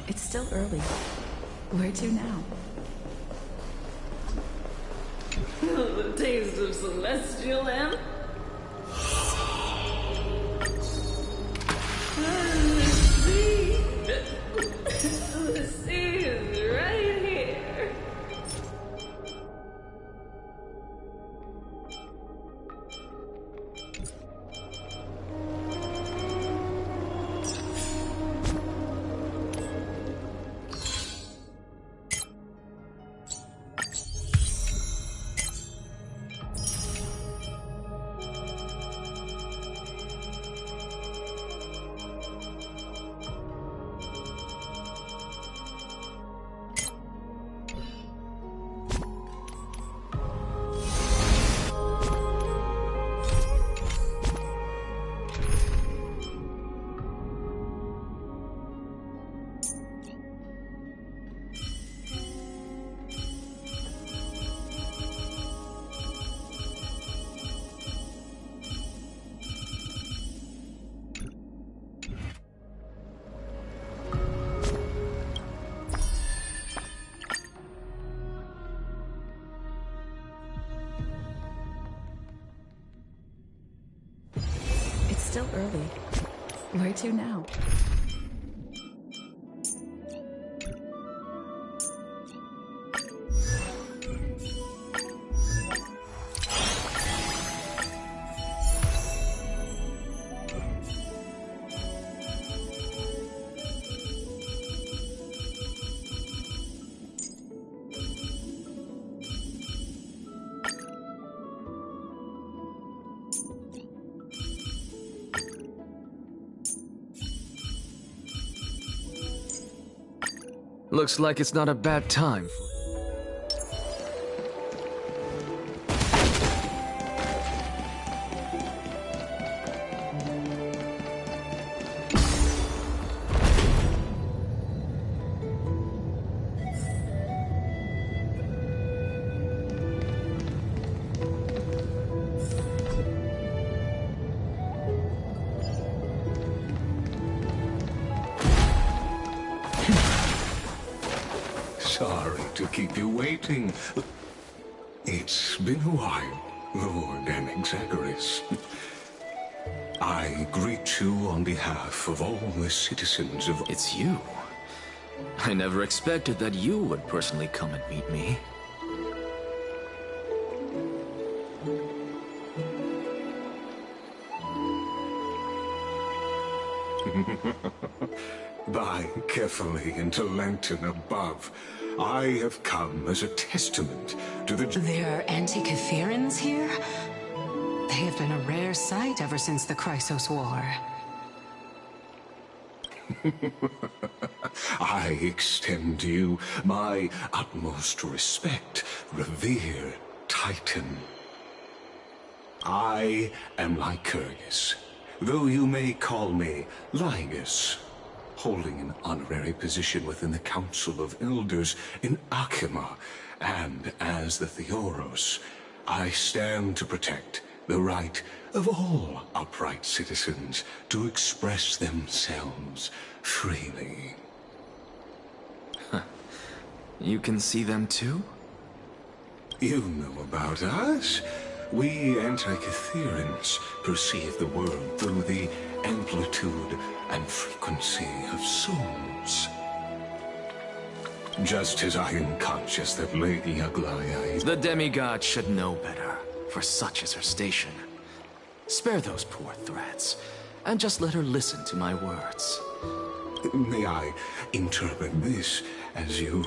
It's still early. Where to now? The taste of celestial lamp. The sea is right here. It's still early. Where to now? Looks like it's not a bad time. Sorry to keep you waiting. It's been a while, Lord Anaxagoras. I greet you on behalf of all the citizens of... It's you. I never expected that you would personally come and meet me. By carefully into Lantern above, I have come as a testament to the... There are Antikytherans here? They have been a rare sight ever since the Chrysos War. I extend to you my utmost respect, revered Titan. I am Lycurgus, though you may call me Lygus, holding an honorary position within the Council of Elders in Akima, and as the Theoros, I stand to protect the right of all upright citizens to express themselves freely. You can see them too? You know about us. We Antikytherans perceive the world through the amplitude and frequency of souls. Just as I am conscious that Lady Aglaya is... The demigod should know better, for such is her station. Spare those poor threats, and just let her listen to my words. May I interpret this as you...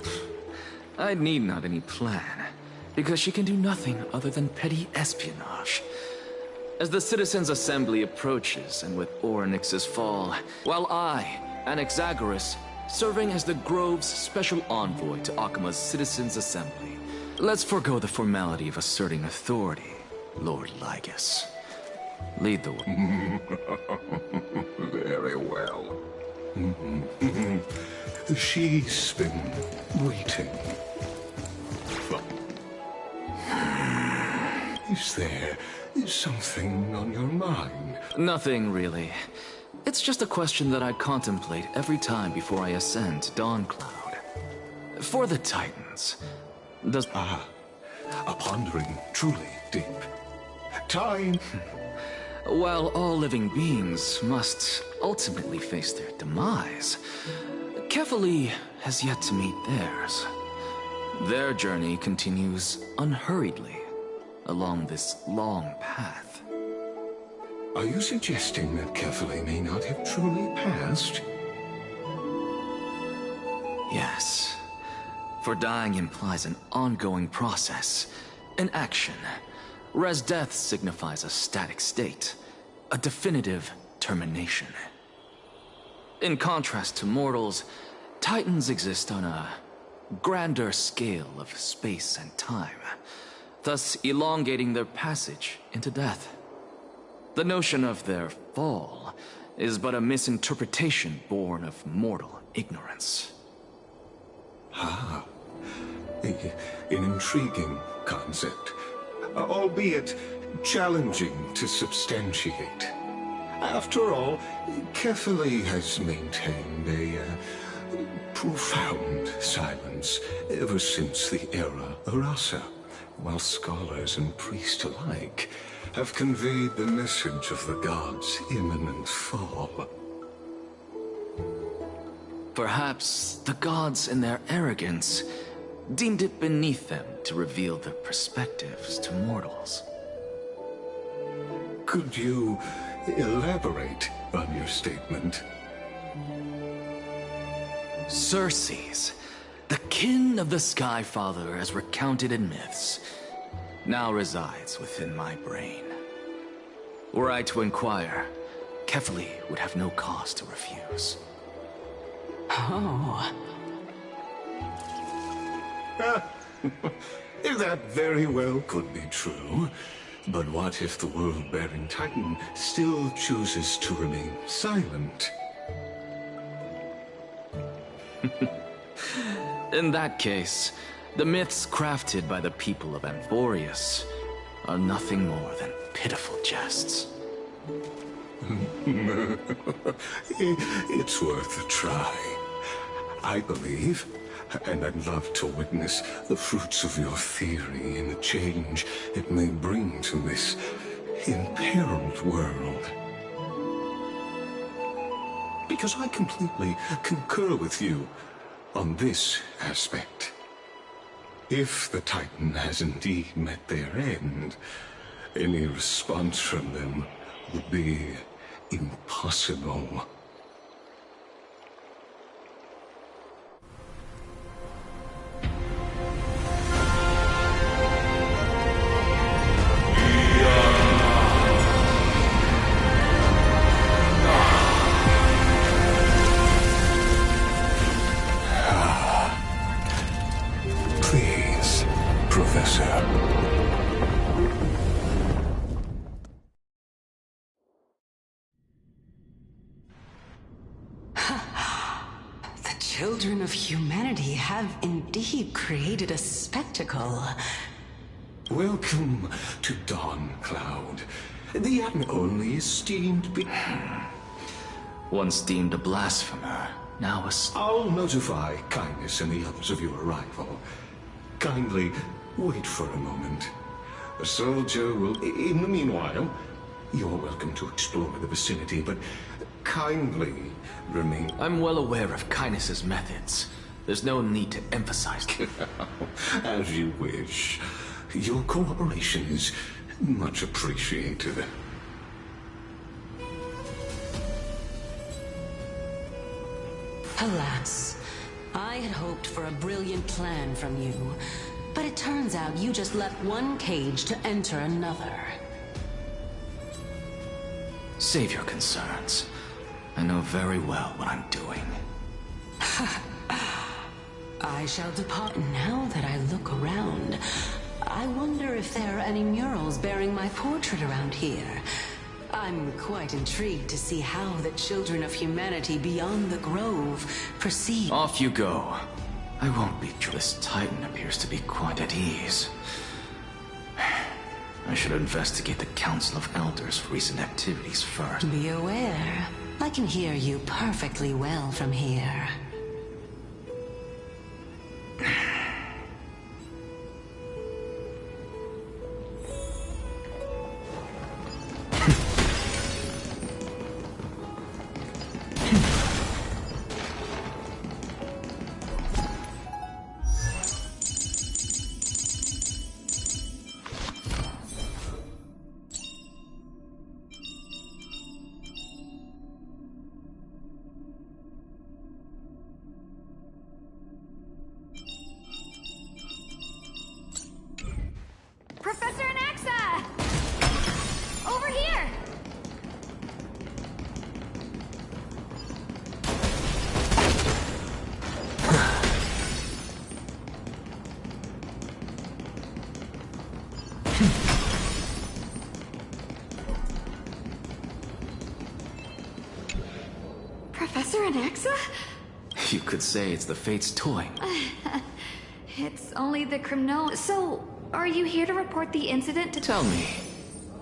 I need not any plan, because she can do nothing other than petty espionage. As the Citizens' Assembly approaches, and with Orynyx's fall, while I, Anaxagoras, serving as the Grove's special envoy to Akima's Citizens' Assembly. Let's forego the formality of asserting authority, Lord Lygus. Lead the way. Very well. She's been waiting. Is there something on your mind? Nothing, really. It's just a question that I contemplate every time before I ascend to Dawn Cloud. For the Titans, does... A pondering truly deep. Time. While all living beings must ultimately face their demise, Kefali has yet to meet theirs. Their journey continues unhurriedly along this long path. Are you suggesting that Kefali may not have truly passed? Yes. For dying implies an ongoing process, an action. Whereas death signifies a static state, a definitive termination. In contrast to mortals, Titans exist on a grander scale of space and time, thus elongating their passage into death. The notion of their fall is but a misinterpretation born of mortal ignorance. An intriguing concept, albeit challenging to substantiate. After all, Kefali has maintained a profound silence ever since the era Arasa, while scholars and priests alike have conveyed the message of the gods' imminent fall. Perhaps the gods, in their arrogance, deemed it beneath them to reveal their perspectives to mortals. Could you elaborate on your statement? Circes, the kin of the Skyfather as recounted in myths, now resides within my brain. Were I to inquire, Kefali would have no cause to refuse. Oh. That very well could be true. But what if the world-bearing Titan still chooses to remain silent? In that case, the myths crafted by the people of Amphorius are nothing more than pitiful jests. It's worth a try. I believe, and I'd love to witness the fruits of your theory and the change it may bring to this imperiled world. Because I completely concur with you on this aspect. If the Titan has indeed met their end, any response from them would be impossible. Please, Professor. The children of humanity have indeed created a spectacle. Welcome to Dawn Cloud, the only esteemed Once deemed a blasphemer, now a... I'll notify Kindness and the others of your arrival. Kindly wait for a moment. A soldier will... In the meanwhile, you're welcome to explore the vicinity, but kindly remain... I'm well aware of Kindness's methods. There's no need to emphasize them. As you wish. Your cooperation is much appreciated. Alas, I had hoped for a brilliant plan from you, but it turns out you just left one cage to enter another. Save your concerns. I know very well what I'm doing. I shall depart now that I look around. I wonder if there are any murals bearing my portrait around here. I'm quite intrigued to see how the children of humanity beyond the grove perceive... Off you go. I won't be... This Titan appears to be quite at ease. I should investigate the Council of Elders' recent activities first. Be aware. I can hear you perfectly well from here. Professor Anaxa! Over here! Professor Anaxa? You could say it's the Fate's toy. It's only the criminal. So, are you here to report the incident to... Tell me,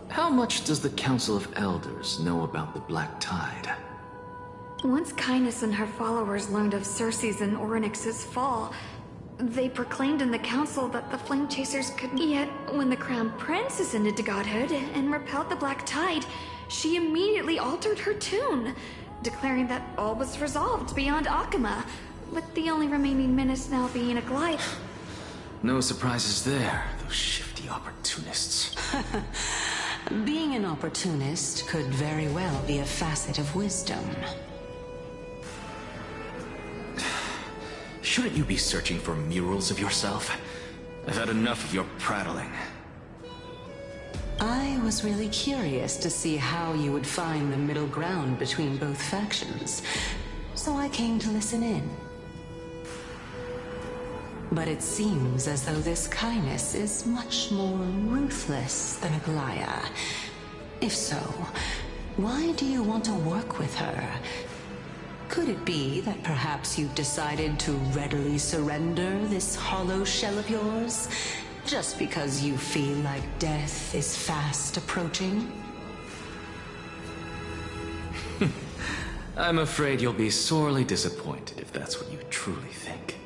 how much does the Council of Elders know about the Black Tide? Once Kindness and her followers learned of Cersei's and Orynyx's fall, they proclaimed in the council that the Flame Chasers could... Yet, when the Crown Prince ascended to godhood and repelled the Black Tide, she immediately altered her tune, declaring that all was resolved beyond Akama, with the only remaining menace now being a Goliath. No surprises there, those shifty opportunists. Being an opportunist could very well be a facet of wisdom. Shouldn't you be searching for murals of yourself? I've had enough of your prattling. I was really curious to see how you would find the middle ground between both factions, so I came to listen in. But it seems as though this Kindness is much more ruthless than Aglaya. If so, why do you want to work with her? Could it be that perhaps you've decided to readily surrender this hollow shell of yours, just because you feel like death is fast approaching? I'm afraid you'll be sorely disappointed if that's what you truly think.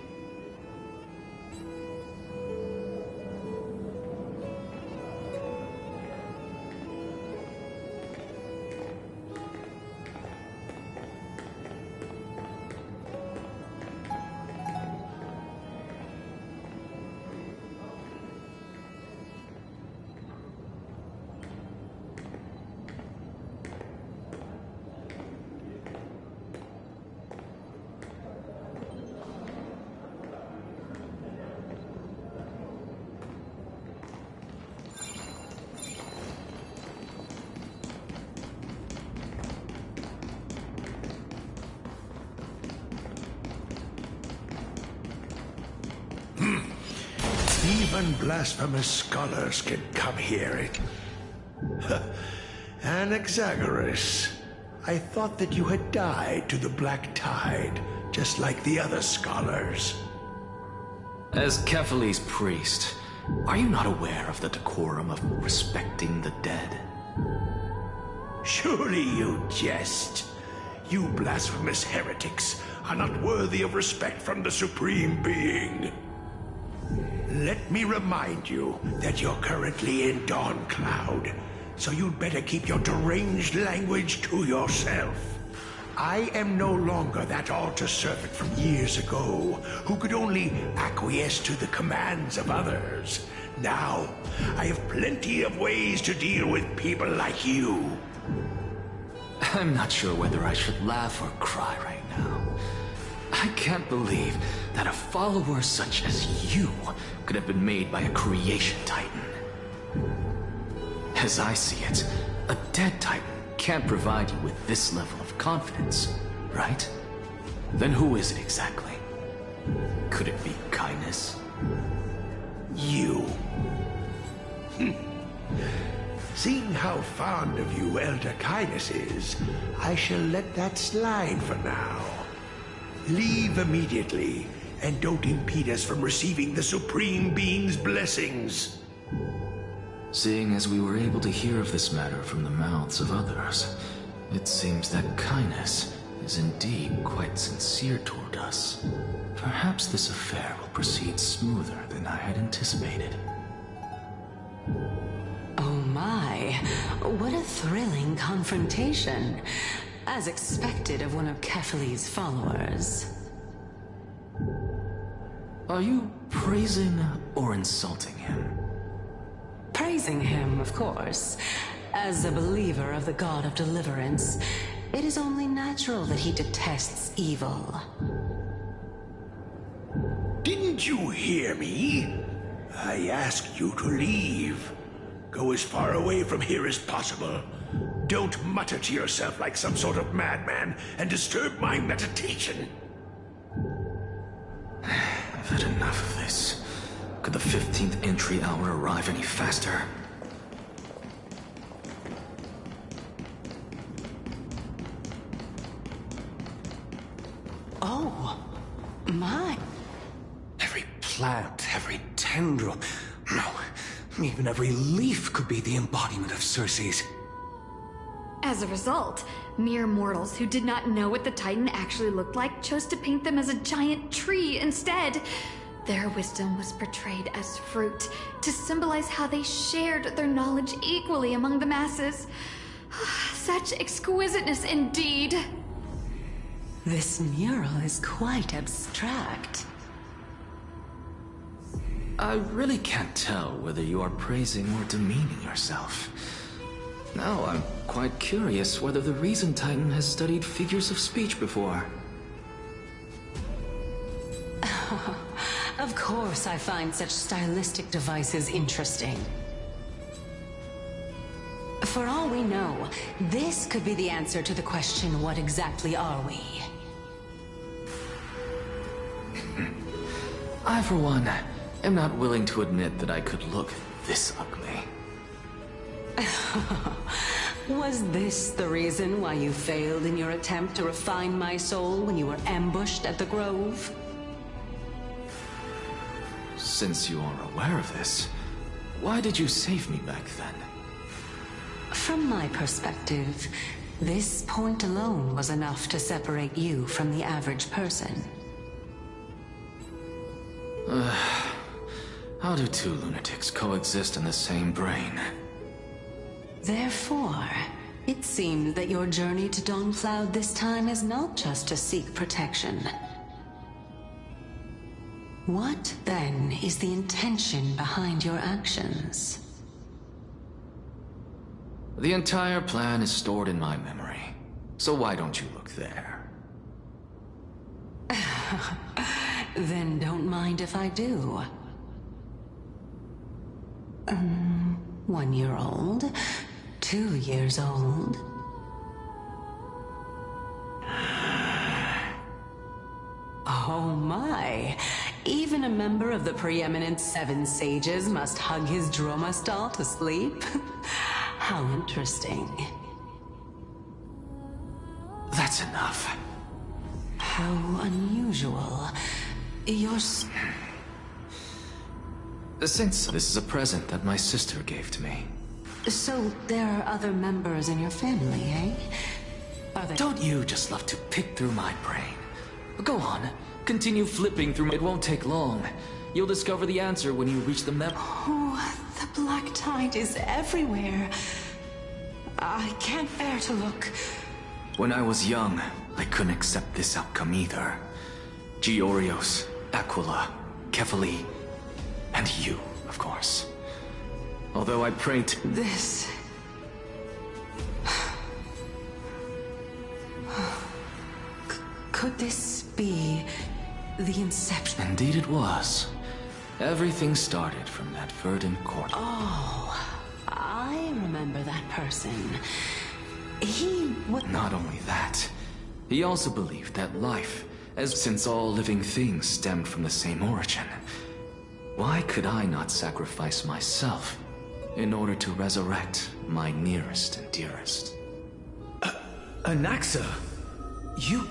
Even blasphemous scholars can come here. Anaxagoras, I thought that you had died to the Black Tide, just like the other scholars. As Kephale's priest, are you not aware of the decorum of respecting the dead? Surely you jest. You blasphemous heretics are not worthy of respect from the Supreme Being. Let me remind you that you're currently in Dawn Cloud, so you'd better keep your deranged language to yourself. I am no longer that altar servant from years ago who could only acquiesce to the commands of others. Now, I have plenty of ways to deal with people like you. I'm not sure whether I should laugh or cry right now. I can't believe that a follower such as you could have been made by a creation titan. As I see it, a dead titan can't provide you with this level of confidence, right? Then who is it exactly? Could it be Kindness? You. Seeing how fond of you Elder Kindness is, I shall let that slide for now. Leave immediately, and don't impede us from receiving the Supreme Being's blessings. Seeing as we were able to hear of this matter from the mouths of others, it seems that Kindness is indeed quite sincere toward us. Perhaps this affair will proceed smoother than I had anticipated. Oh my, what a thrilling confrontation. As expected of one of Kefali's followers. Are you praising or insulting him? Praising him, of course. As a believer of the God of Deliverance, it is only natural that he detests evil. Didn't you hear me? I asked you to leave. Go as far away from here as possible. Don't mutter to yourself like some sort of madman and disturb my meditation. I've had enough of this. Could the 15th entry hour arrive any faster? Oh, my. Every plant, every tendril, no, even every leaf could be the embodiment of Circe's. As a result, mere mortals who did not know what the Titan actually looked like chose to paint them as a giant tree instead. Their wisdom was portrayed as fruit, to symbolize how they shared their knowledge equally among the masses. Such exquisiteness indeed. This mural is quite abstract. I really can't tell whether you are praising or demeaning yourself. Now I'm quite curious whether the Reason Titan has studied figures of speech before. Of course I find such stylistic devices interesting. For all we know, this could be the answer to the question, what exactly are we? I, for one, am not willing to admit that I could look this ugly. Was this the reason why you failed in your attempt to refine my soul when you were ambushed at the Grove? Since you are aware of this, why did you save me back then? From my perspective, this point alone was enough to separate you from the average person. How do two lunatics coexist in the same brain? Therefore, it seems that your journey to Dawnfloud this time is not just to seek protection. What, then, is the intention behind your actions? The entire plan is stored in my memory, so why don't you look there? Then don't mind if I do. 1 year old? 2 years old? Oh my! Even a member of the preeminent 7 sages must hug his Dromastal to sleep? How interesting. That's enough. How unusual. Since this is a present that my sister gave to me. So there are other members in your family, eh? Are they— Don't you just love to pick through my brain? Go on, continue flipping through. It won't take long. You'll discover the answer when you reach the map. Oh, the black tide is everywhere. I can't bear to look. When I was young, I couldn't accept this outcome either. Georios, Aquila, Kefali, and you, of course. Although I prayed to— This... Could this be the inception? Indeed it was. Everything started from that verdant court. Oh, I remember that person. He would— Not only that, he also believed that life, since all living things stemmed from the same origin, why could I not sacrifice myself in order to resurrect my nearest and dearest? Anaxa, you...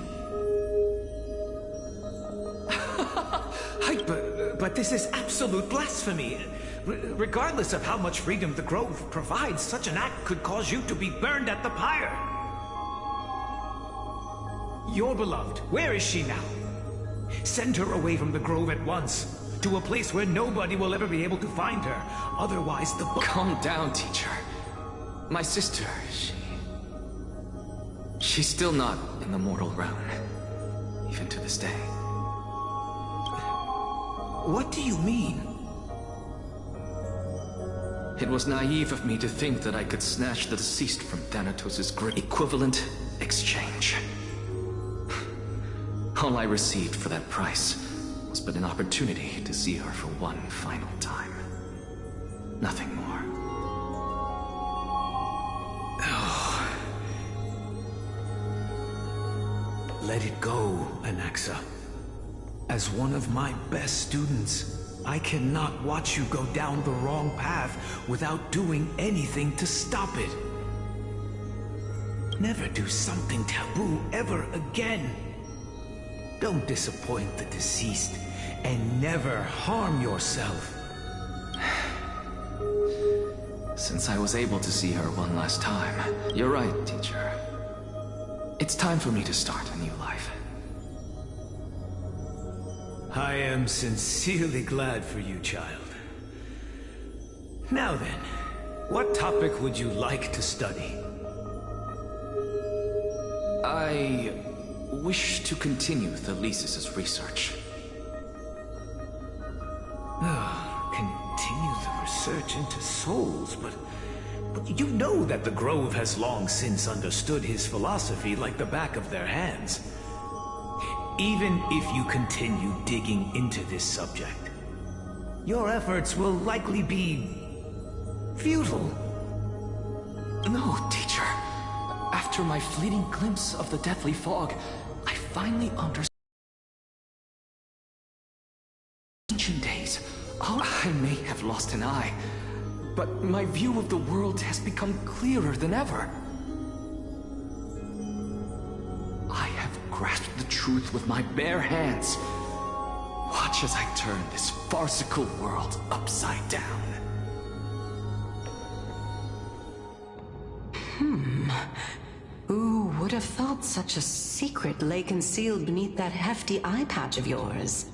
but this is absolute blasphemy. Regardless of how much freedom the Grove provides, such an act could cause you to be burned at the pyre. Your beloved, where is she now? Send her away from the Grove at once, to a place where nobody will ever be able to find her. Otherwise, the Calm down, teacher. My sister, she's still not in the mortal realm, even to this day. What do you mean? It was naive of me to think that I could snatch the deceased from Thanatos' grip. Equivalent exchange. All I received for that price was but an opportunity to see her for one final time. Nothing more. Let it go, Anaxa. As one of my best students, I cannot watch you go down the wrong path without doing anything to stop it. Never do something taboo ever again. Don't disappoint the deceased, and never harm yourself. Since I was able to see her one last time, you're right, teacher. It's time for me to start a new life. I am sincerely glad for you, child. Now then, what topic would you like to study? I wish to continue Thalesis' research. Continue the research into souls, but you know that the Grove has long since understood his philosophy like the back of their hands. Even if you continue digging into this subject, your efforts will likely be futile. No, teacher. After my fleeting glimpse of the deathly fog, I finally understood. Ancient days, I may have lost an eye, but my view of the world has become clearer than ever. I have grasped the truth with my bare hands. Watch as I turn this farcical world upside down. Who would have thought such a secret lay concealed beneath that hefty eye patch of yours?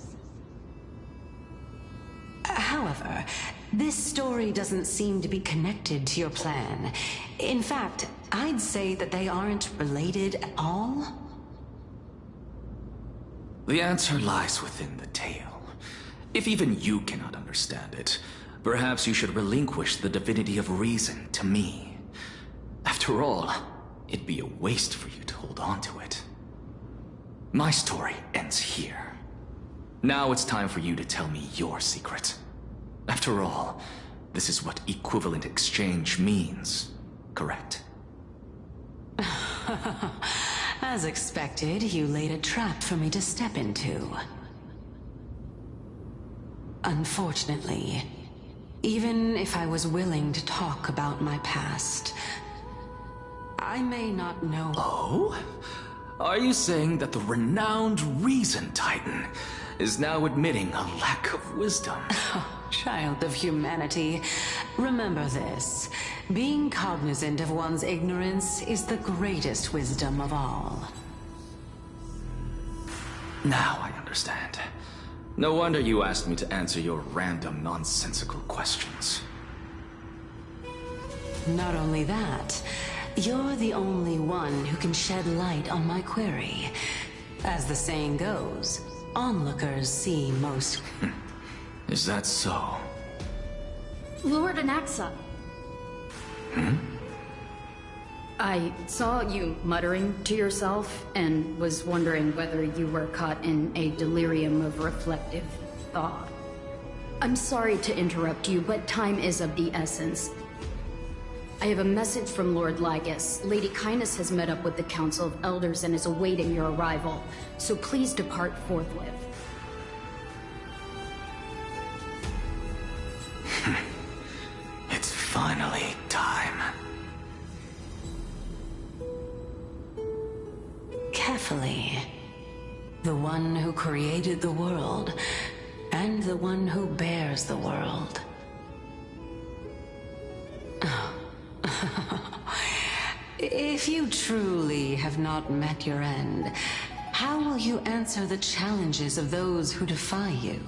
However, this story doesn't seem to be connected to your plan. In fact, I'd say that they aren't related at all. The answer lies within the tale. If even you cannot understand it, perhaps you should relinquish the divinity of reason to me. After all, it'd be a waste for you to hold on to it. My story ends here. Now it's time for you to tell me your secret. After all, this is what equivalent exchange means, correct? As expected, you laid a trap for me to step into. Unfortunately, even if I was willing to talk about my past, I may not know. Oh? Are you saying that the renowned Reason Titan is now admitting a lack of wisdom? Child of humanity, remember this. Being cognizant of one's ignorance is the greatest wisdom of all. Now I understand. No wonder you asked me to answer your random, nonsensical questions. Not only that, you're the only one who can shed light on my query. As the saying goes, onlookers see most. Is that so? Lord Anaxa. I saw you muttering to yourself and was wondering whether you were caught in a delirium of reflective thought. I'm sorry to interrupt you, but time is of the essence. I have a message from Lord Lygus. Lady Kindness has met up with the Council of Elders and is awaiting your arrival, so please depart forthwith. It's finally time. Carefully. The one who created the world, and the one who bears the world. If you truly have not met your end, how will you answer the challenges of those who defy you?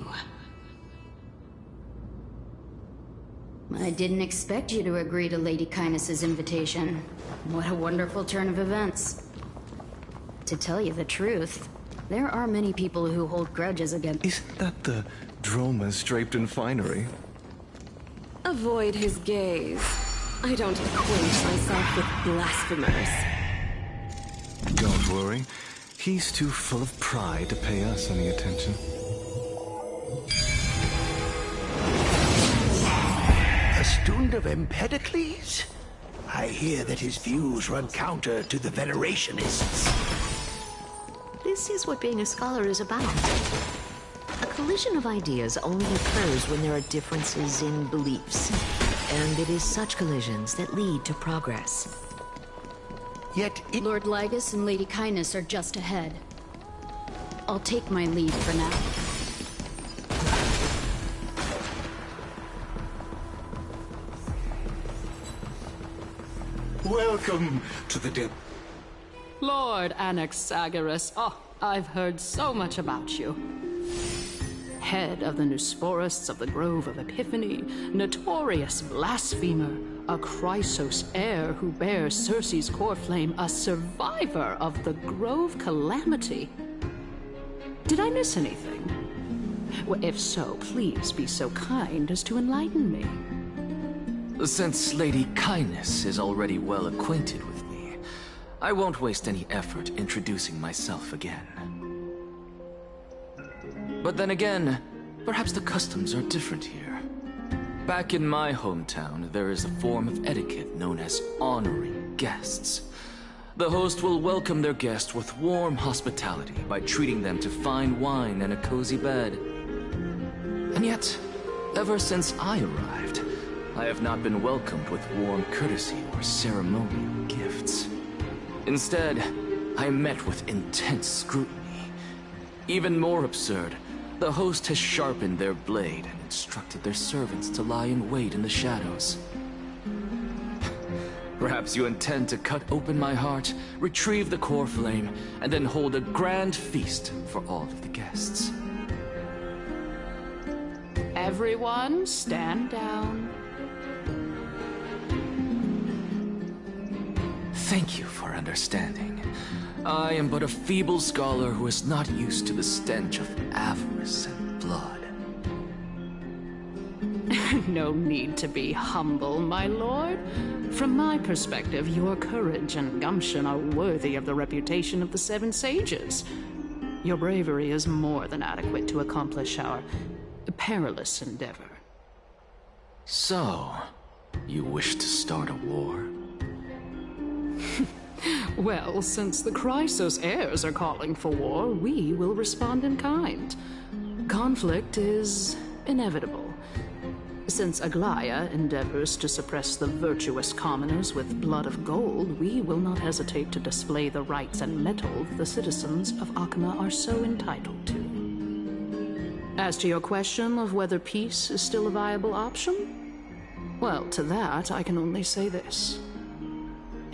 I didn't expect you to agree to Lady Kindness's invitation. What a wonderful turn of events. To tell you the truth, there are many people who hold grudges against— Isn't that the dromas draped in finery? Avoid his gaze. I don't acquaint myself with blasphemers. Don't worry. He's too full of pride to pay us any attention. A student of Empedocles? I hear that his views run counter to the Venerationists. This is what being a scholar is about. A collision of ideas only occurs when there are differences in beliefs. And it is such collisions that lead to progress. Yet Lord Lygus and Lady Kindness are just ahead. I'll take my leave for now. Welcome to the depth. Lord Anaxagoras, I've heard so much about you. Head of the Nusporists of the Grove of Epiphany, notorious blasphemer, a Chrysos heir who bears Circe's core flame, a survivor of the Grove calamity. Did I miss anything? Well, if so, please be so kind as to enlighten me. Since Lady Kindness is already well acquainted with me, I won't waste any effort introducing myself again. But then again, perhaps the customs are different here. Back in my hometown, there is a form of etiquette known as honoring guests. The host will welcome their guest with warm hospitality by treating them to fine wine and a cozy bed. And yet, ever since I arrived, I have not been welcomed with warm courtesy or ceremonial gifts. Instead, I am met with intense scrutiny. Even more absurd, the host has sharpened their blade and instructed their servants to lie in wait in the shadows. Perhaps you intend to cut open my heart, retrieve the core flame, and then hold a grand feast for all of the guests. Everyone, stand down. Thank you for understanding. I am but a feeble scholar who is not used to the stench of avarice and blood. No need to be humble, my lord. From my perspective, your courage and gumption are worthy of the reputation of the Seven Sages. Your bravery is more than adequate to accomplish our perilous endeavor. So, you wish to start a war? Well, since the Chrysos heirs are calling for war, we will respond in kind. Conflict is inevitable. Since Aglaya endeavors to suppress the virtuous commoners with blood of gold, we will not hesitate to display the rights and mettle the citizens of Akima are so entitled to. As to your question of whether peace is still a viable option, well, to that I can only say this.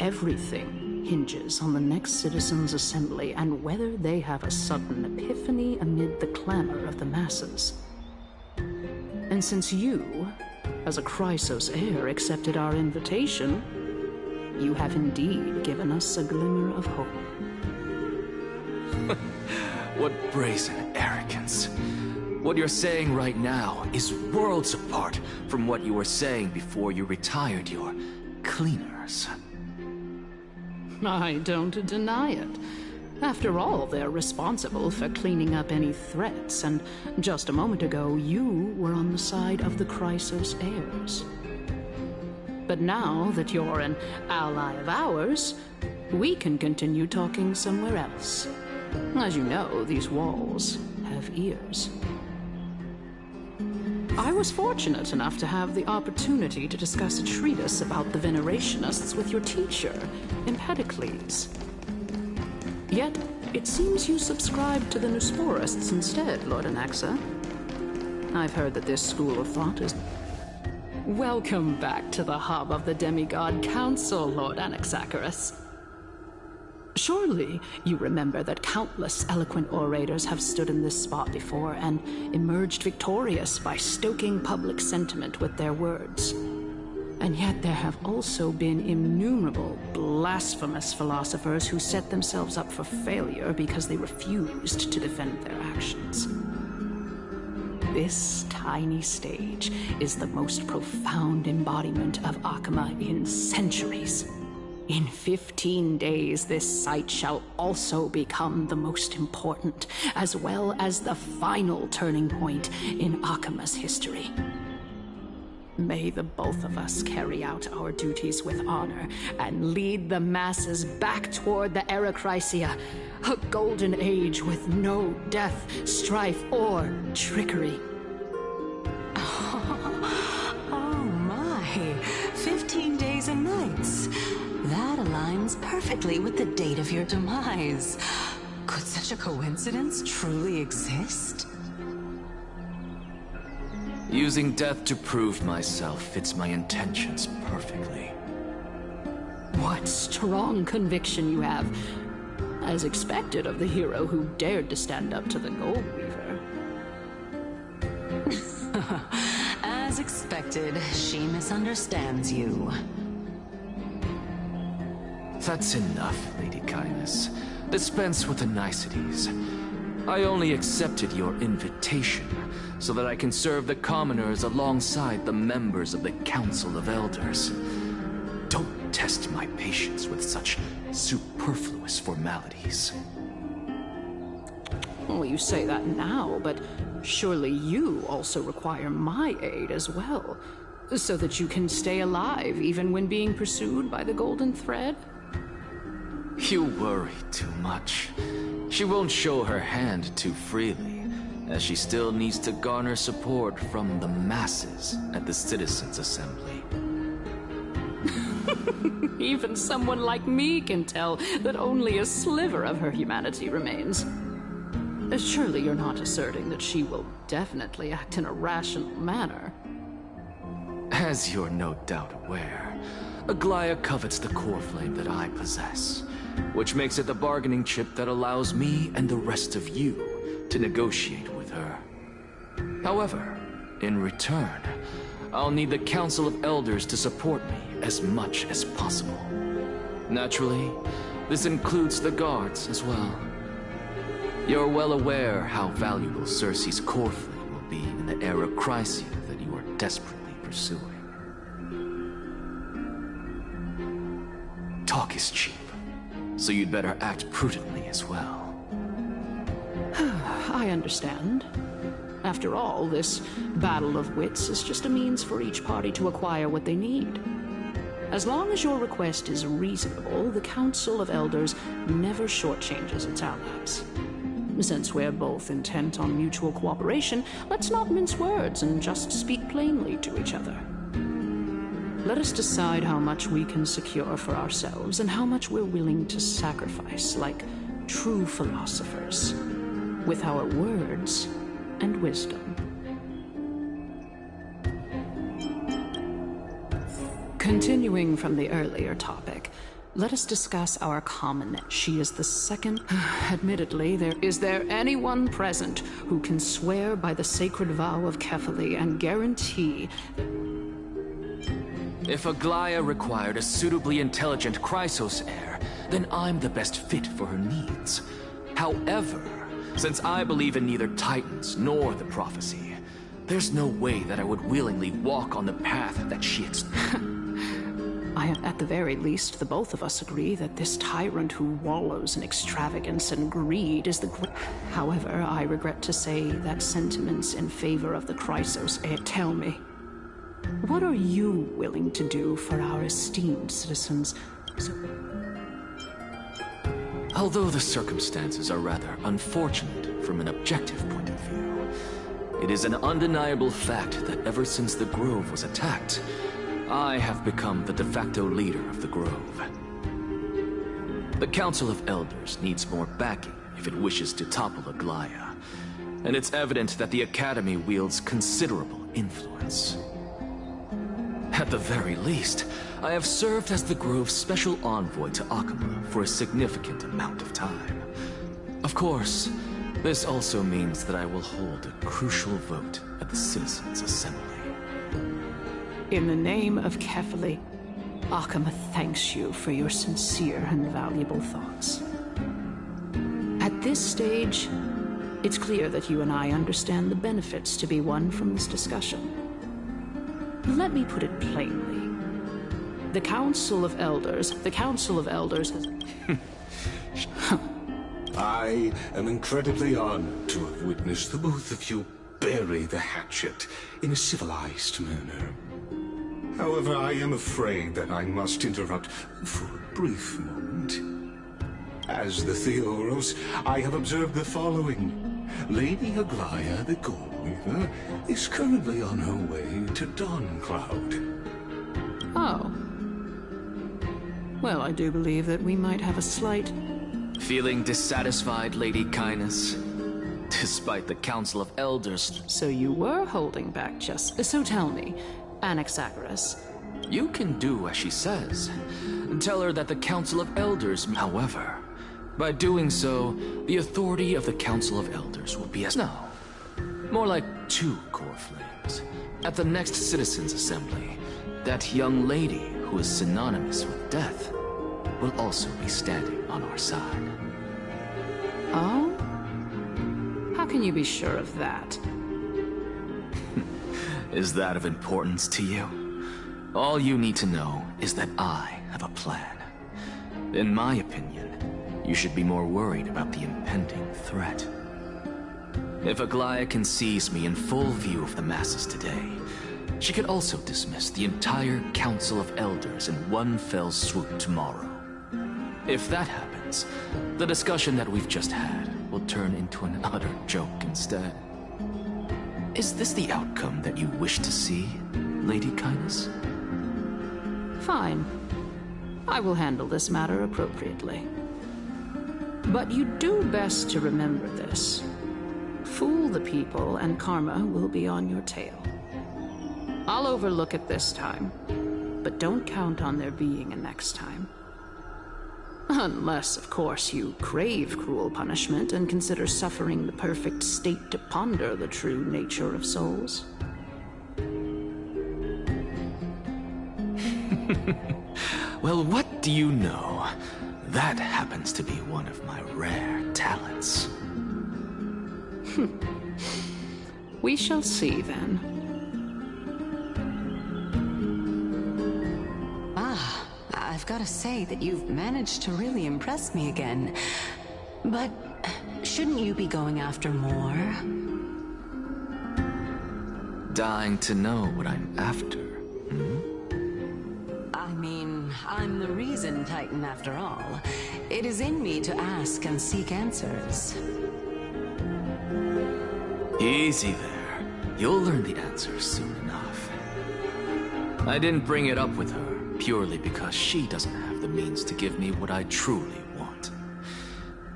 Everything hinges on the next citizens' assembly and whether they have a sudden epiphany amid the clamor of the masses. And since you, as a Chrysos heir, accepted our invitation, you have indeed given us a glimmer of hope. What brazen arrogance. What you're saying right now is worlds apart from what you were saying before you retired your cleaners. I don't deny it. After all, they're responsible for cleaning up any threats, and just a moment ago, you were on the side of the Chrysos heirs. But now that you're an ally of ours, we can continue talking somewhere else. As you know, these walls have ears. I was fortunate enough to have the opportunity to discuss a treatise about the Venerationists with your teacher, Empedocles. Yet, it seems you subscribe to the Nusporists instead, Lord Anaxa. I've heard that this school of thought is... Welcome back to the hub of the Demigod Council, Lord Anaxagoras. Surely you remember that countless eloquent orators have stood in this spot before and emerged victorious by stoking public sentiment with their words. And yet there have also been innumerable blasphemous philosophers who set themselves up for failure because they refused to defend their actions. This tiny stage is the most profound embodiment of Akama in centuries. In 15 days, this site shall also become the most important, as well as the final turning point in Akama's history. May the both of us carry out our duties with honor and lead the masses back toward the Era Chrysia, a golden age with no death, strife, or trickery. Oh my, 15 days and nights. That aligns perfectly with the date of your demise. Could such a coincidence truly exist? Using death to prove myself fits my intentions perfectly. What strong conviction you have, as expected of the hero who dared to stand up to the Gold Weaver. As expected, she misunderstands you. That's enough, Lady Kindness. Dispense with the niceties. I only accepted your invitation so that I can serve the commoners alongside the members of the Council of Elders. Don't test my patience with such superfluous formalities. Well, you say that now, but surely you also require my aid as well, so that you can stay alive even when being pursued by the Golden Thread? You worry too much. She won't show her hand too freely, as she still needs to garner support from the masses at the Citizens' Assembly. Even someone like me can tell that only a sliver of her humanity remains. Surely you're not asserting that she will definitely act in a rational manner. As you're no doubt aware, Aglaya covets the core flame that I possess, which makes it the bargaining chip that allows me and the rest of you to negotiate with her. However, in return, I'll need the Council of Elders to support me as much as possible. Naturally, this includes the guards as well. You're well aware how valuable Cersei's core flame will be in the Era Chrysia that you are desperately pursuing. Talk is cheap, so you'd better act prudently as well. I understand. After all, this battle of wits is just a means for each party to acquire what they need. As long as your request is reasonable, the Council of Elders never shortchanges its allies. Since we're both intent on mutual cooperation, let's not mince words and just speak plainly to each other. Let us decide how much we can secure for ourselves and how much we're willing to sacrifice like true philosophers, with our words and wisdom. Continuing from the earlier topic, let us discuss our common. She is the second. Admittedly, is there anyone present who can swear by the sacred vow of Kefali and guarantee? If Aglaya required a suitably intelligent Chrysos heir, then I'm the best fit for her needs. However, since I believe in neither Titans nor the prophecy, there's no way that I would willingly walk on the path that she At the very least, the both of us agree that this tyrant who wallows in extravagance and greed is the However, I regret to say that sentiments in favor of the Chrysos heir. Tell me, what are you willing to do for our esteemed citizens? Although the circumstances are rather unfortunate from an objective point of view, it is an undeniable fact that ever since the Grove was attacked, I have become the de facto leader of the Grove. The Council of Elders needs more backing if it wishes to topple Aglaya, and it's evident that the Academy wields considerable influence. At the very least, I have served as the Grove's special envoy to Akama for a significant amount of time. Of course, this also means that I will hold a crucial vote at the Citizens' Assembly. In the name of Kefali, Akama thanks you for your sincere and valuable thoughts. At this stage, it's clear that you and I understand the benefits to be won from this discussion. Let me put it plainly. The Council of Elders has... I am incredibly honored to have witnessed the both of you bury the hatchet in a civilized manner. However, I am afraid that I must interrupt for a brief moment. As the Theoros, I have observed the following. Lady Aglaya, the Goldweaver, is currently on her way to Dawncloud. Oh. Well, I do believe that we might have a slight... Feeling dissatisfied, Lady Kindness? Despite the Council of Elders... So you were holding back just... So tell me, Anaxagoras. You can do as she says. Tell her that the Council of Elders, however... By doing so, the authority of the Council of Elders will be as... No. More like 2 core flames. At the next Citizens' Assembly, that young lady who is synonymous with death will also be standing on our side. Oh? How can you be sure of that? Is that of importance to you? All you need to know is that I have a plan. In my opinion, you should be more worried about the impending threat. If Aglaya can seize me in full view of the masses today, she could also dismiss the entire Council of Elders in one fell swoop tomorrow. If that happens, the discussion that we've just had will turn into an utter joke instead. Is this the outcome that you wish to see, Lady Kindness? Fine. I will handle this matter appropriately. But you do best to remember this. Fool the people and karma will be on your tail. I'll overlook it this time, but don't count on there being a next time. Unless, of course, you crave cruel punishment and consider suffering the perfect state to ponder the true nature of souls. Well, what do you know? That happens to be one of my rare talents. We shall see, then. I've got to say that you've managed to really impress me again. But shouldn't you be going after more? Dying to know what I'm after, I mean, I'm the reason Titan after all. It is in me to ask and seek answers. Easy there. You'll learn the answers soon enough. I didn't bring it up with her purely because she doesn't have the means to give me what I truly want.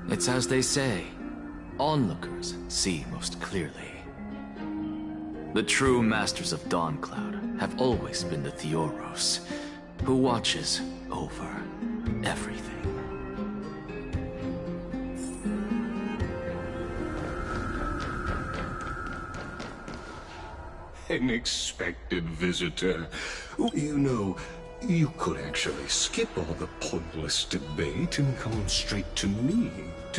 It's as they say, onlookers see most clearly. The true masters of Dawncloud have always been the Theoros, who watches over everything. An expected visitor. You know, you could actually skip all the pointless debate and come straight to me.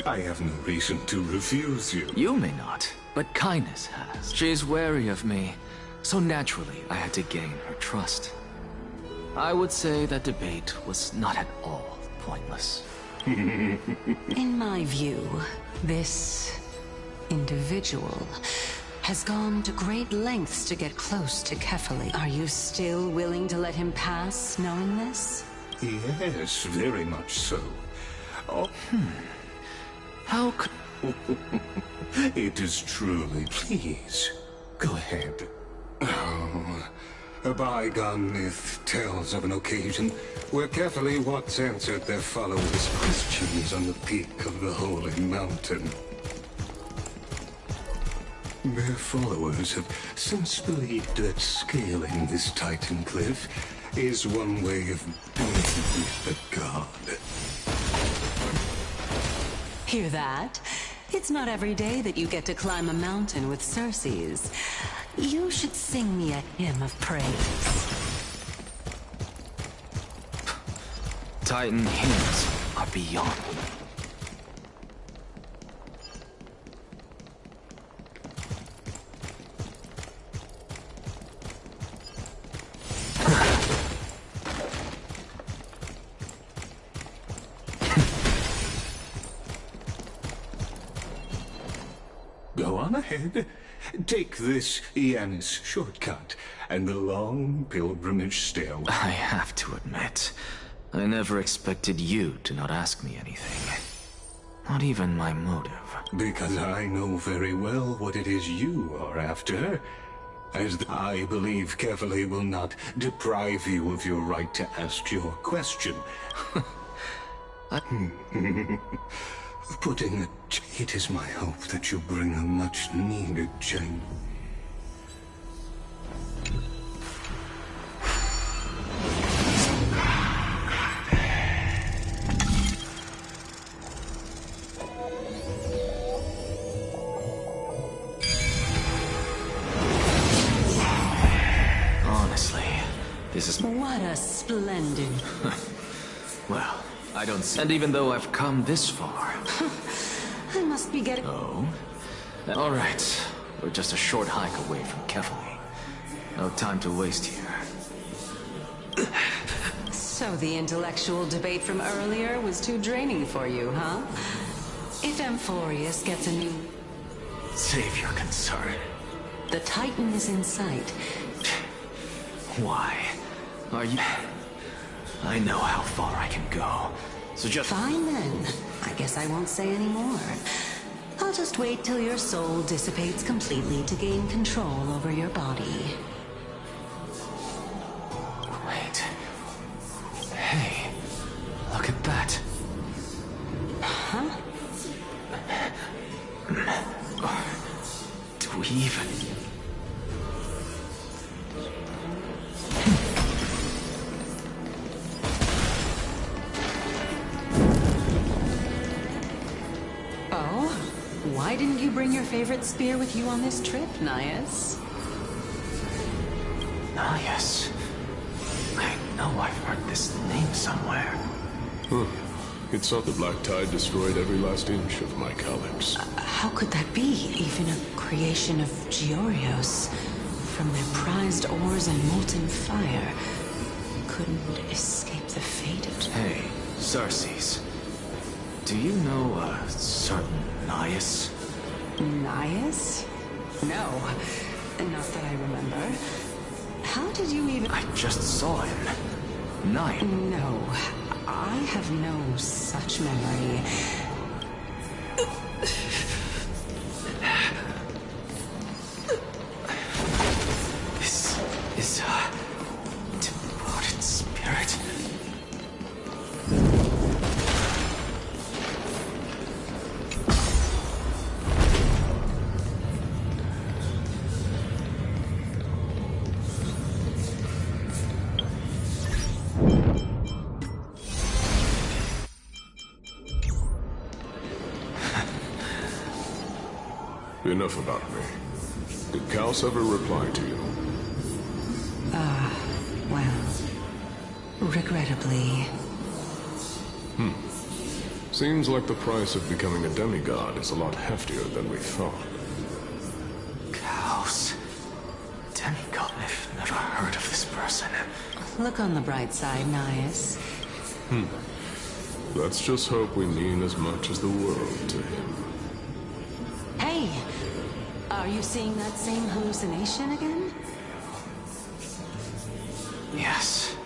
I have no reason to refuse you. You may not, but Kindness has. She's wary of me, so naturally I had to gain her trust. I would say that debate was not at all pointless. In my view, this individual has gone to great lengths to get close to Kefali. Are you still willing to let him pass, knowing this? Yes, very much so. Oh. How could... It is truly... Please, go ahead. Oh, a bygone myth tells of an occasion where Kefali once answered their followers' questions on the peak of the holy mountain. Their followers have since believed that scaling this Titan cliff is one way of being a god. Hear that? It's not every day that you get to climb a mountain with Circes. You should sing me a hymn of praise. Titan hymns are beyond me. Go on ahead. Take this Yanis shortcut and the long pilgrimage stairway. I have to admit, I never expected you to not ask me anything. Not even my motive. Because I know very well what it is you are after. As I believe carefully will not deprive you of your right to ask your question. Putting it is my hope that you bring a much needed change. Honestly, this is... What a splendid... Well, I don't see... And even though I've come this far... I must be getting... Oh? Alright. We're just a short hike away from Kefali. No time to waste here. So the intellectual debate from earlier was too draining for you, huh? If Amphorius gets a new... Save your concern. The Titan is in sight. Why? Are you... I know how far I can go. So just... Fine then. I guess I won't say any more. I'll just wait till your soul dissipates completely to gain control over your body. Wait. Hey, look at that. Huh? Do we even... Why didn't you bring your favorite spear with you on this trip, Nias? Nias? I know I've heard this name somewhere. It's thought the Black Tide destroyed every last inch of my calyx. How could that be? Even a creation of Georios. From their prized ores and molten fire. Couldn't escape the fate of... Hey, Circes. Do you know a certain Nias? Nias? No. Not that I remember. How did you even... I just saw him. Nias. No. I have no such memory. This is a departed spirit. Enough about me. Did Kaos ever reply to you? Well... regrettably... Seems like the price of becoming a demigod is a lot heftier than we thought. Kaos. Demigod. I've never heard of this person. Look on the bright side, Nias. Let's just hope we mean as much as the world to him. Hey! Are you seeing that same hallucination again? Yes.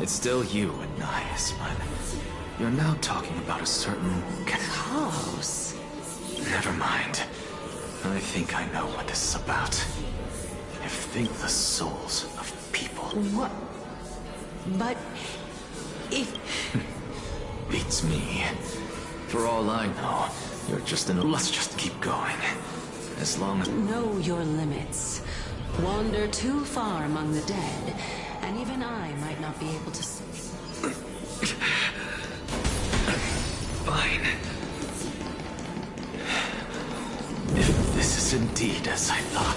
It's still you and Nias, but you're now talking about a certain... Kaos. Never mind. I think I know what this is about. I think the souls of people. What? But... if... Beats me. For all I know, you're just an... Let's just keep going. as long as... Know your limits. Wander too far among the dead, and even I might not be able to... Fine. If this is indeed as I thought,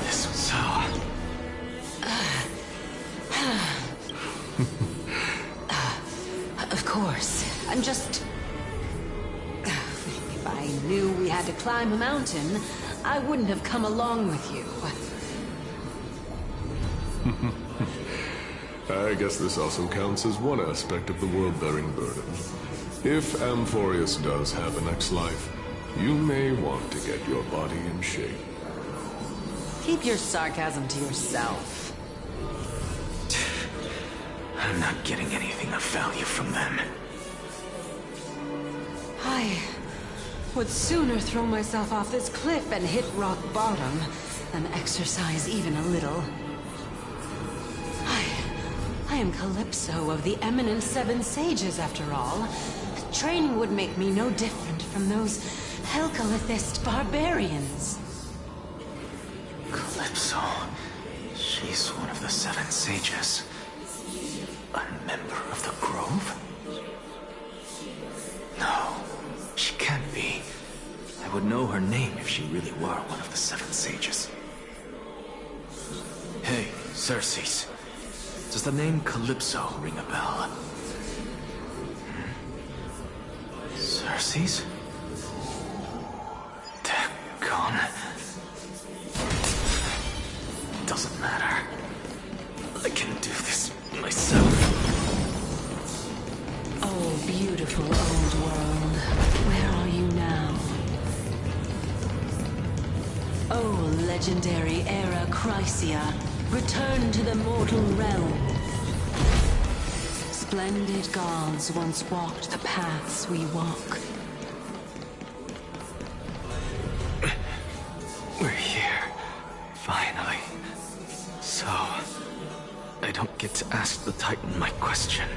this was so... Of course. I'm just... If I knew we had to climb a mountain, I wouldn't have come along with you. I guess this also counts as one aspect of the world-bearing burden. If Amphorius does have a next life, you may want to get your body in shape. Keep your sarcasm to yourself. I'm not getting anything of value from them. I would sooner throw myself off this cliff and hit rock bottom than exercise even a little. I am Calypso of the eminent Seven Sages, after all. Training would make me no different from those Helcalithist barbarians. Calypso. She's one of the Seven Sages. A member of the Grove? No, she can't be. I would know her name if she really were one of the Seven Sages. Hey, Circes. Does the name Calypso ring a bell? Circes? Dagon? Doesn't matter. I can do this myself. Oh, beautiful old world. Where are you now? Oh, legendary era Chrysia. Return to the mortal realm. Splendid gods once walked the paths we walk. We're here. Finally. So... I don't get to ask the Titan my question.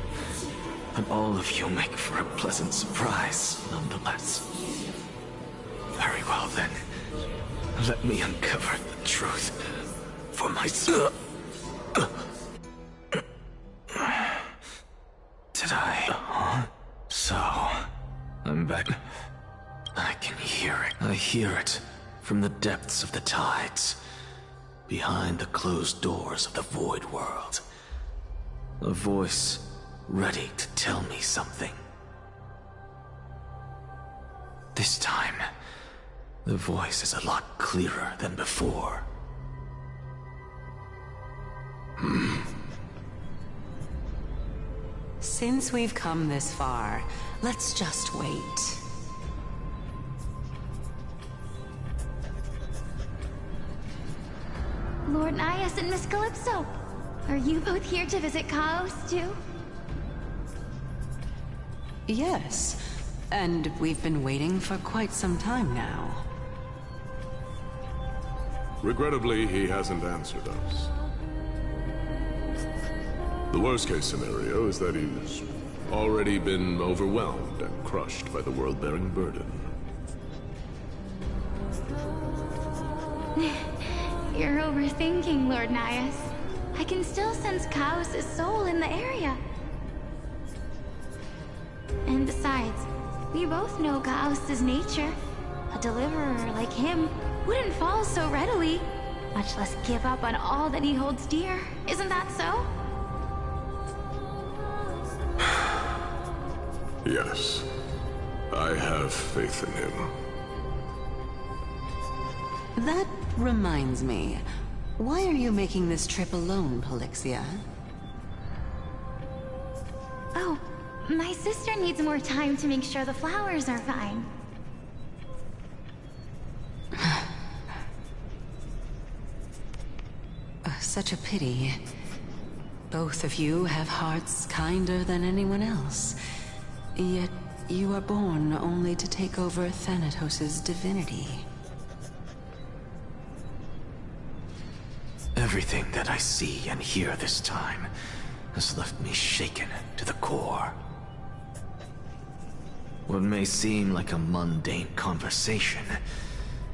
But all of you make for a pleasant surprise, nonetheless. Very well then. Let me uncover the truth for myself. Did I? So, I'm back. I can hear it. I hear it from the depths of the tides, behind the closed doors of the Void World. A voice ready to tell me something. This time, the voice is a lot clearer than before. Since we've come this far, let's just wait. Lord Nias and Miss Calypso, are you both here to visit Chaos too? Yes, and we've been waiting for quite some time now. Regrettably, he hasn't answered us. The worst-case scenario is that he's already been overwhelmed and crushed by the world-bearing burden. You're overthinking, Lord Nias. I can still sense Chaos' soul in the area. And besides, we both know Chaos' nature. A deliverer like him wouldn't fall so readily, much less give up on all that he holds dear. Isn't that so? Yes, I have faith in him. That reminds me. Why are you making this trip alone, Polixia? Oh, my sister needs more time to make sure the flowers are fine. Such a pity. Both of you have hearts kinder than anyone else. Yet you are born only to take over Thanatos' divinity. Everything that I see and hear this time has left me shaken to the core. What may seem like a mundane conversation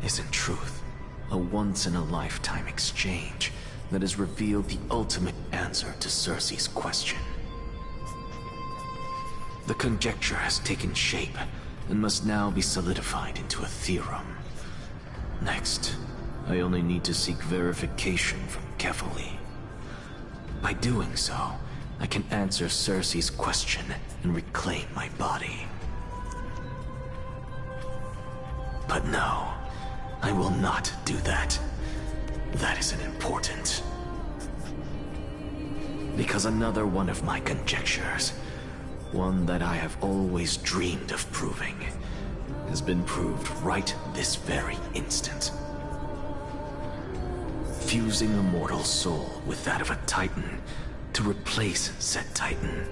is in truth a once-in-a-lifetime exchange that has revealed the ultimate answer to Cersei's question. The conjecture has taken shape and must now be solidified into a theorem. Next, I only need to seek verification from Kefali. By doing so, I can answer Cersei's question and reclaim my body. But no, I will not do that. That isn't important. Because another one of my conjectures, one that I have always dreamed of proving, has been proved right this very instant. Fusing a mortal soul with that of a Titan to replace said Titan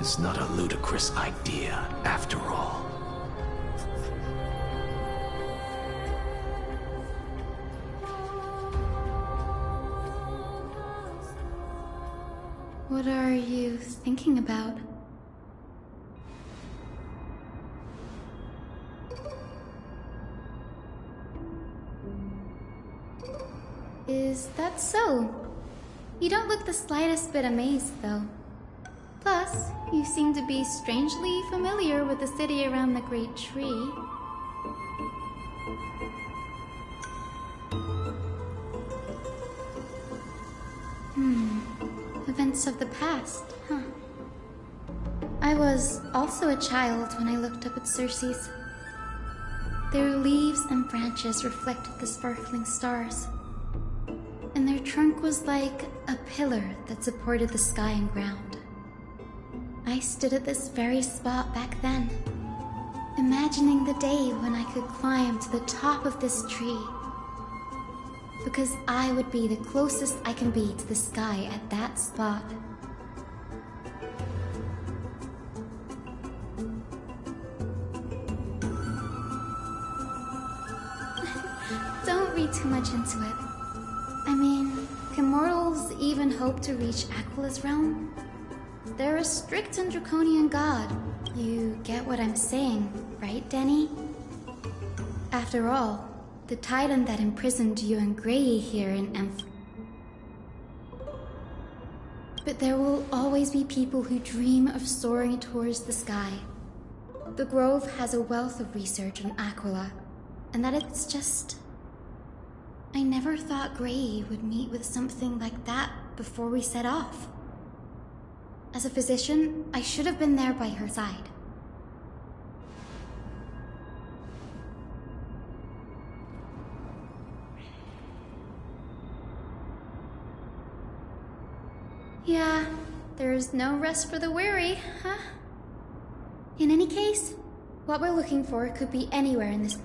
is not a ludicrous idea after all. What are you thinking about? Is that so? You don't look the slightest bit amazed, though. Plus, you seem to be strangely familiar with the city around the Great Tree. Events of the past, huh? I was also a child when I looked up at Cersei's. Their leaves and branches reflected the sparkling stars, and their trunk was like a pillar that supported the sky and ground. I stood at this very spot back then, imagining the day when I could climb to the top of this tree, because I would be the closest I can be to the sky at that spot. Don't read too much into it. I mean, can mortals even hope to reach Aquila's realm? They're a strict and draconian god. You get what I'm saying, right, Denny? After all, the Titan that imprisoned you and Grey here in But there will always be people who dream of soaring towards the sky. The Grove has a wealth of research on Aquila, and that it's just... I never thought Grey would meet with something like that before we set off. As a physician, I should have been there by her side. Yeah, there's no rest for the weary, huh? In any case, what we're looking for could be anywhere in this...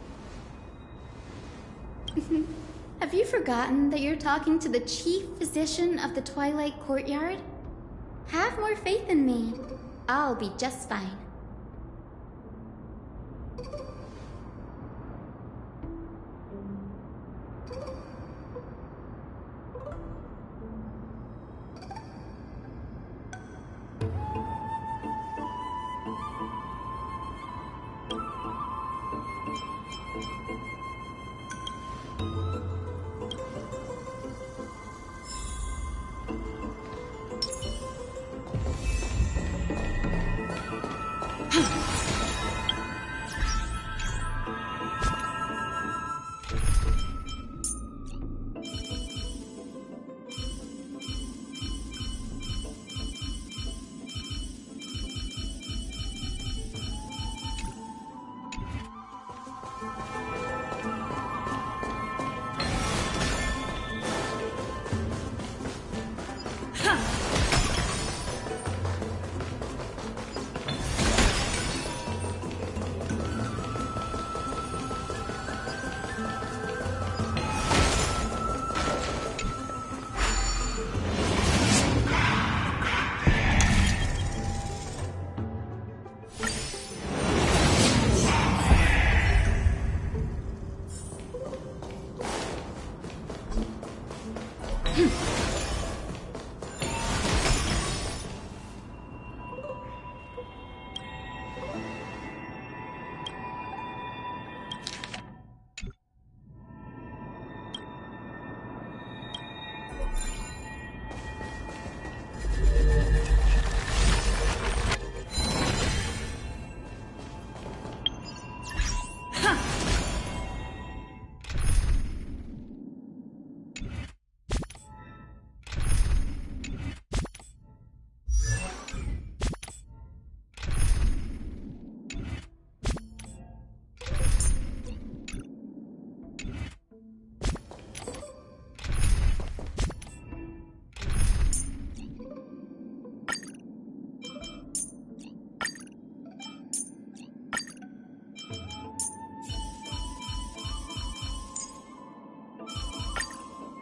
Have you forgotten that you're talking to the chief physician of the Twilight Courtyard? Have more faith in me. I'll be just fine.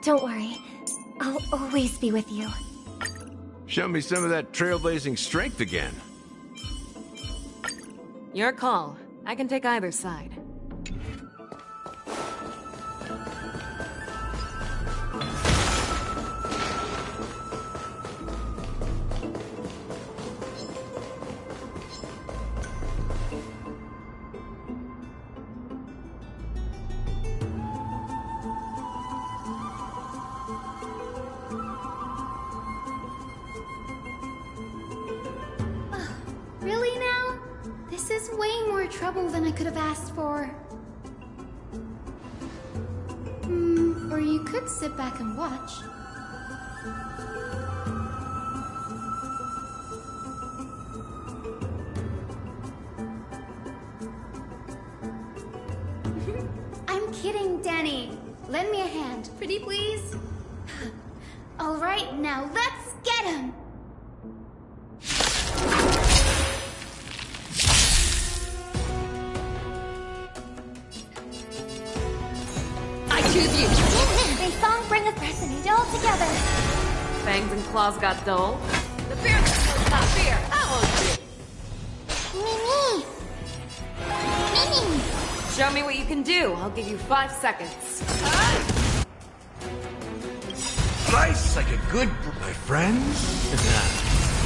Don't worry. I'll always be with you. Show me some of that trailblazing strength again. Your call. I can take either side. Really now? This is way more trouble than I could have asked for. Or you could sit back and watch. I'm kidding, Danny. Lend me a hand, pretty please. All right, now let's get him. Choose you. They song bringeth precedent all together. Fangs and claws got dull. The fear that not fear. That won't do. Mimi! Show me what you can do. I'll give you 5 seconds. Slice like a good... My friends?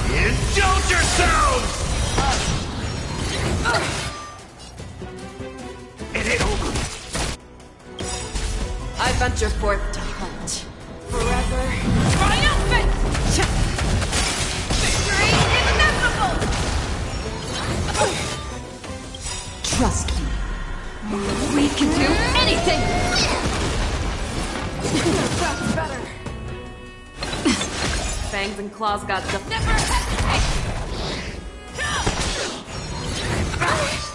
Indulge yourselves! It ain't over. I venture forth to hunt. Forever triumphant! Victory is inevitable! Trust me. We can do anything! That's better. Fangs and claws got the... Never hesitate!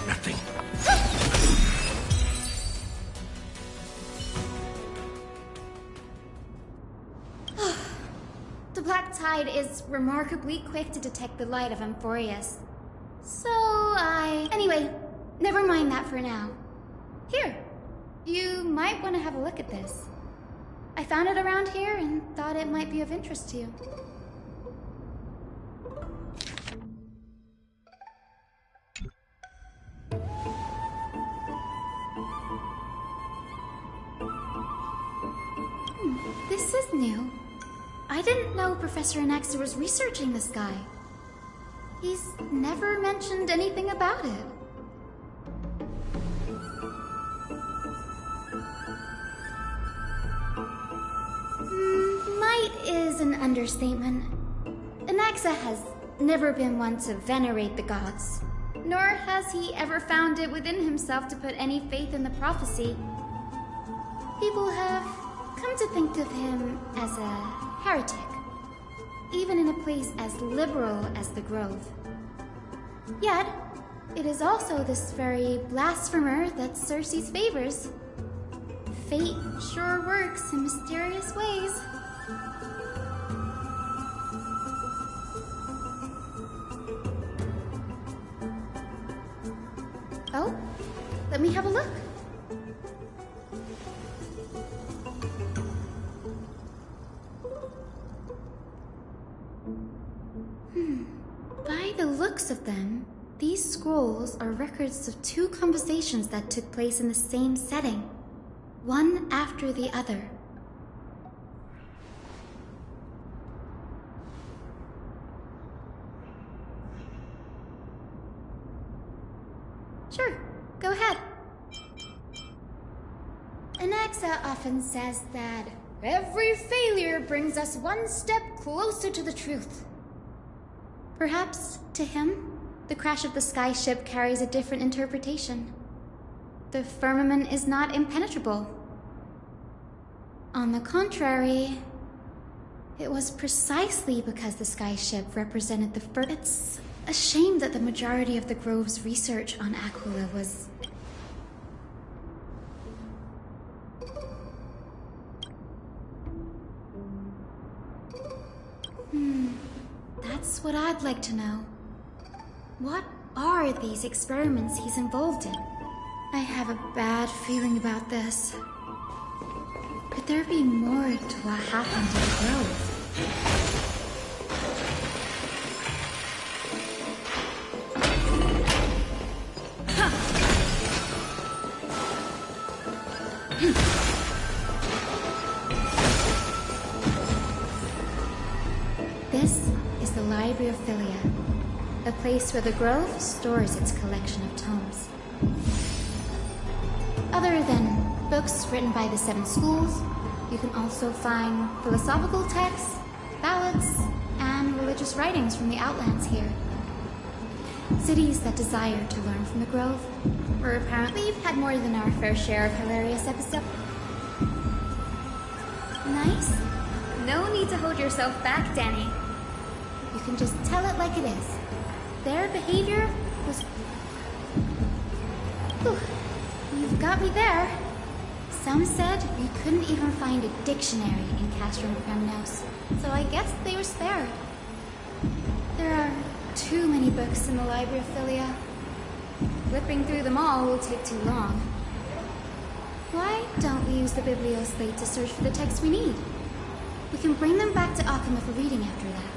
Nothing. The Black Tide is remarkably quick to detect the light of Amphorius. Anyway, never mind that for now. Here, you might want to have a look at this. I found it around here and thought it might be of interest to you. This is new. I didn't know Professor Anaxa was researching this guy. He's never mentioned anything about it. Might is an understatement. Anaxa has never been one to venerate the gods, nor has he ever found it within himself to put any faith in the prophecy. People have come to think of him as a heretic, even in a place as liberal as the Grove. Yet, it is also this very blasphemer that Cersei favors. Fate sure works in mysterious ways. Oh, let me have a look. By the looks of them, these scrolls are records of 2 conversations that took place in the same setting, one after the other. Sure, go ahead. Anaxa often says that every failure brings us one step closer to the truth. Perhaps, to him, the crash of the sky ship carries a different interpretation. The firmament is not impenetrable. On the contrary, it was precisely because the sky ship represented the first. It's a shame that the majority of the Grove's research on Aquila was... That's what I'd like to know. What are these experiments he's involved in? I have a bad feeling about this. Could there be more to what happened to the grove? This is the Library of Philia, a place where the Grove stores its collection of tomes. Other than books written by the 7 schools, you can also find philosophical texts, ballads, and religious writings from the Outlands here. Cities that desire to learn from the Grove. We're apparently had more than our fair share of hilarious episodes. Nice? No need to hold yourself back, Danny. You can just tell it like it is. Their behavior was... Whew. You've got me there. Some said you couldn't even find a dictionary in Castrum Cremnos, so I guess they were spared. There are too many books in the Library of Philia. Flipping through them all will take too long. Why don't we use the Biblioslate to search for the texts we need? We can bring them back to Akama for reading after that.